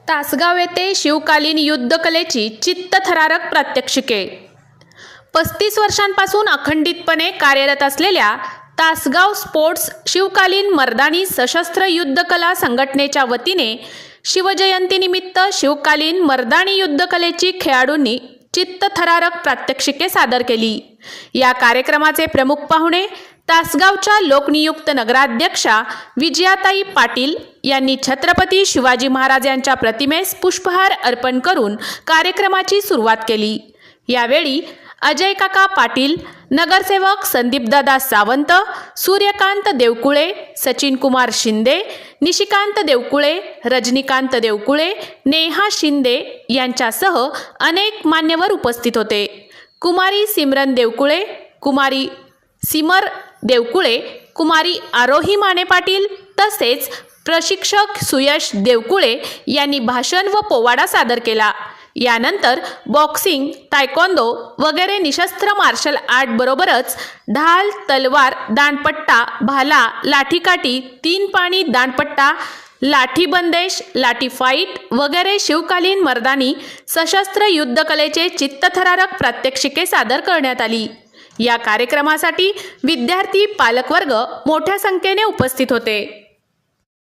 तासगाव येथे शिवकालीन युद्धकलेची चित्तथरारक प्रात्यक्षिके। 35 वर्षांपासून अखंडितपणे कार्यरत असलेल्या तासगाव स्पोर्ट्स शिवकालीन मर्दानी सशस्त्र युद्धकला संघटनेच्या वतीने शिवजयंतीनिमित्त शिवकालीन मर्दानी युद्धकलेची खेळाडूंनी चित्तथरारक प्रात्यक्षिके सादर केली। या कार्यक्रमाचे प्रमुख पाहुणे तासगावच्या लोकनियुक्त नगराध्यक्षा विजयाताई पाटील यांनी छत्रपती शिवाजी महाराज यांच्या प्रतिमेस पुष्पहार अर्पण करून कार्यक्रमाची सुरुवात केली। यावेळी अजय काका पाटील, नगरसेवक संदीपदादा सावंत, सूर्यकांत देवकुळे, सचिन कुमार शिंदे, निशिकांत देवकुळे, रजनीकांत देवकुळे, नेहा शिंदे यांच्यासह अनेक मान्यवर उपस्थित होते। कुमारी सिमरन देवकुळे, कुमारी सिमर देवकुळे, कुमारी आरोही माने पाटील तसेच प्रशिक्षक सुयश देवकुळे यांनी भाषण व पोवाडा सादर केला। यानंतर बॉक्सिंग, तायक्वांदो वगैरे निशस्त्र मार्शल आर्ट बरोबरच ढाल, तलवार, दांडपट्टा, भाला, लाठीकाठी, तीन पाणी दांडपट्टा, लाठी बंदेश, लाठी फाईट वगैरे शिवकालीन मर्दानी सशस्त्र युद्धकलेचे चित्तथरारक प्रात्यक्षिके सादर करण्यात आली। या कार्यक्रमासाठी विद्यार्थी, पालकवर्ग मोठ्या संख्येने उपस्थित होते।